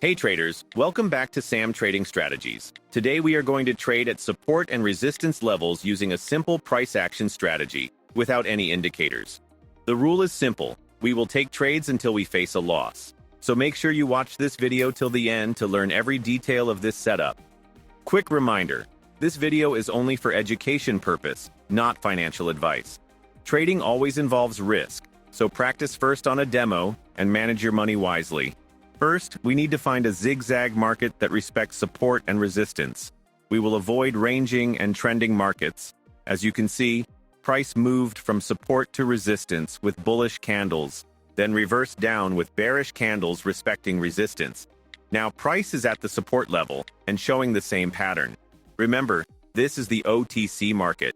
Hey traders, welcome back to Sam Trading Strategies. Today we are going to trade at support and resistance levels using a simple price action strategy without any indicators. The rule is simple. We will take trades until we face a loss. So make sure you watch this video till the end to learn every detail of this setup. Quick reminder, this video is only for education purpose, not financial advice. Trading always involves risk, so practice first on a demo and manage your money wisely. First, we need to find a zigzag market that respects support and resistance. We will avoid ranging and trending markets. As you can see, price moved from support to resistance with bullish candles, then reversed down with bearish candles respecting resistance. Now price is at the support level and showing the same pattern. Remember, this is the OTC market.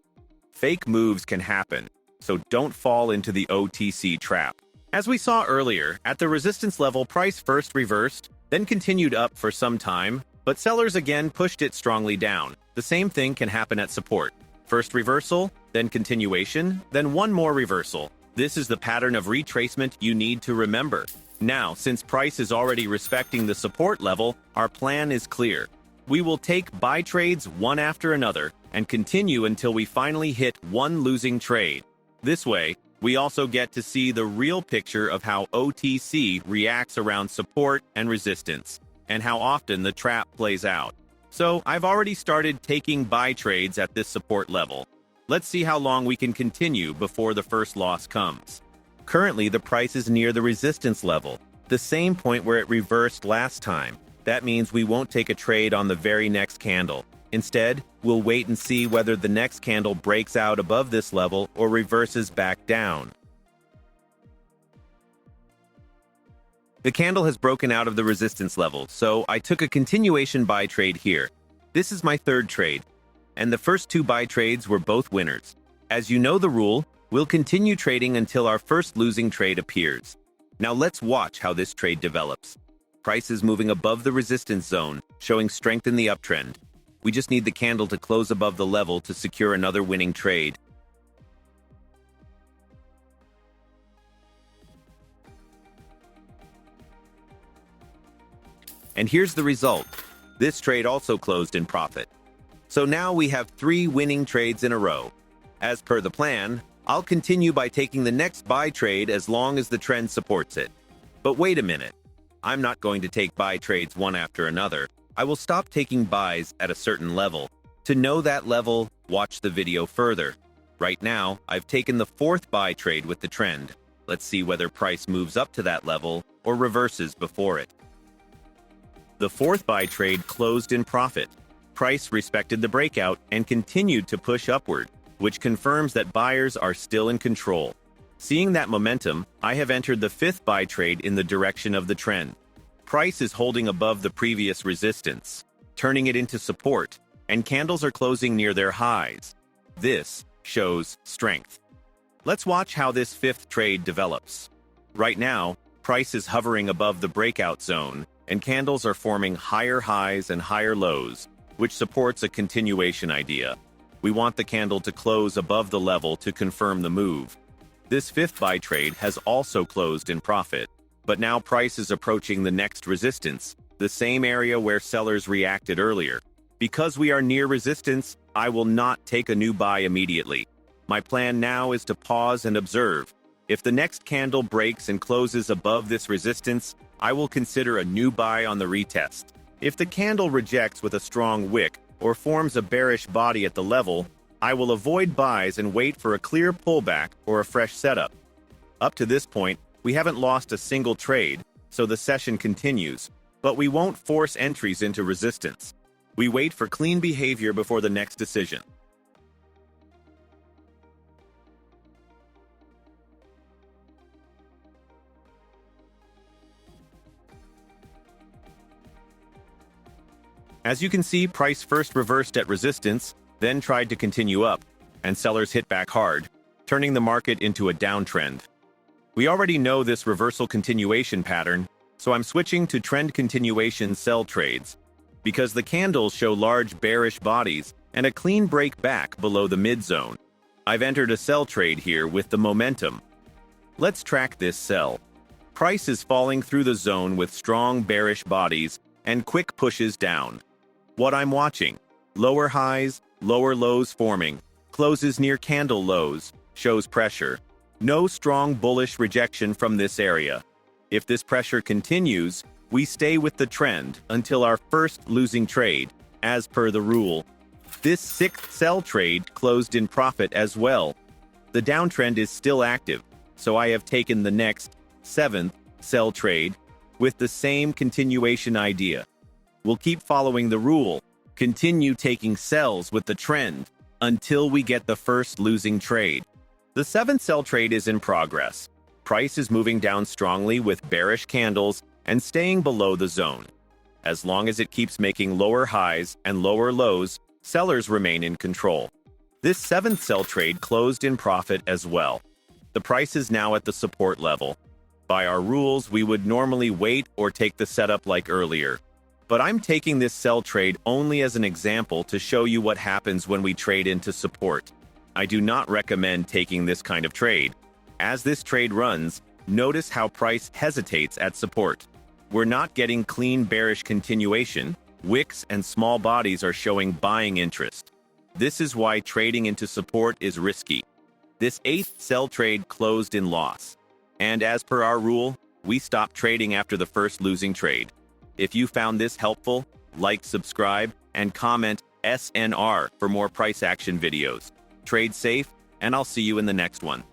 Fake moves can happen, so don't fall into the OTC trap. As we saw earlier, at the resistance level, price first reversed, then continued up for some time, but sellers again pushed it strongly down. The same thing can happen at support. First reversal, then continuation, then one more reversal. This is the pattern of retracement you need to remember. Now, since price is already respecting the support level, our plan is clear. We will take buy trades one after another and continue until we finally hit one losing trade. This way, we also get to see the real picture of how OTC reacts around support and resistance, and how often the trap plays out. So, I've already started taking buy trades at this support level. Let's see how long we can continue before the first loss comes. Currently, the price is near the resistance level, the same point where it reversed last time. That means we won't take a trade on the very next candle. Instead, we'll wait and see whether the next candle breaks out above this level or reverses back down. The candle has broken out of the resistance level, so I took a continuation buy trade here. This is my third trade, and the first two buy trades were both winners. As you know the rule, we'll continue trading until our first losing trade appears. Now let's watch how this trade develops. Price is moving above the resistance zone, showing strength in the uptrend. We just need the candle to close above the level to secure another winning trade. And here's the result. This trade also closed in profit. So now we have 3 winning trades in a row. As per the plan, I'll continue by taking the next buy trade as long as the trend supports it. But wait a minute. I'm not going to take buy trades one after another. I will stop taking buys at a certain level. To know that level, watch the video further. Right now, I've taken the 4th buy trade with the trend. Let's see whether price moves up to that level or reverses before it. The 4th buy trade closed in profit. Price respected the breakout and continued to push upward, which confirms that buyers are still in control. Seeing that momentum, I have entered the 5th buy trade in the direction of the trend. Price is holding above the previous resistance, turning it into support, and candles are closing near their highs. This shows strength. Let's watch how this 5th trade develops. Right now, price is hovering above the breakout zone, and candles are forming higher highs and higher lows, which supports a continuation idea. We want the candle to close above the level to confirm the move. This 5th buy trade has also closed in profit. But now price is approaching the next resistance, the same area where sellers reacted earlier. Because we are near resistance, I will not take a new buy immediately. My plan now is to pause and observe. If the next candle breaks and closes above this resistance, I will consider a new buy on the retest. If the candle rejects with a strong wick or forms a bearish body at the level, I will avoid buys and wait for a clear pullback or a fresh setup. Up to this point, we haven't lost a single trade, so the session continues, but we won't force entries into resistance. We wait for clean behavior before the next decision. As you can see, price first reversed at resistance, then tried to continue up, and sellers hit back hard, turning the market into a downtrend. We already know this reversal continuation pattern, so I'm switching to trend continuation sell trades, because the candles show large bearish bodies and a clean break back below the mid-zone. I've entered a sell trade here with the momentum. Let's track this sell. Price is falling through the zone with strong bearish bodies and quick pushes down. What I'm watching: lower highs, lower lows forming, closes near candle lows, shows pressure. No strong bullish rejection from this area. If this pressure continues, we stay with the trend until our first losing trade, as per the rule. This sixth sell trade closed in profit as well. The downtrend is still active, so I have taken the next, seventh, sell trade, with the same continuation idea. We'll keep following the rule, continue taking sells with the trend, until we get the first losing trade. The seventh sell trade is in progress. Price is moving down strongly with bearish candles and staying below the zone. As long as it keeps making lower highs and lower lows, sellers remain in control. This seventh sell trade closed in profit as well. The price is now at the support level. By our rules, we would normally wait or take the setup like earlier. But I'm taking this sell trade only as an example to show you what happens when we trade into support. I do not recommend taking this kind of trade. As this trade runs, notice how price hesitates at support. We're not getting clean bearish continuation. Wicks and small bodies are showing buying interest. This is why trading into support is risky. This eighth sell trade closed in loss. And as per our rule, we stop trading after the first losing trade. If you found this helpful, like, subscribe, and comment SNR for more price action videos. Trade safe, and I'll see you in the next one.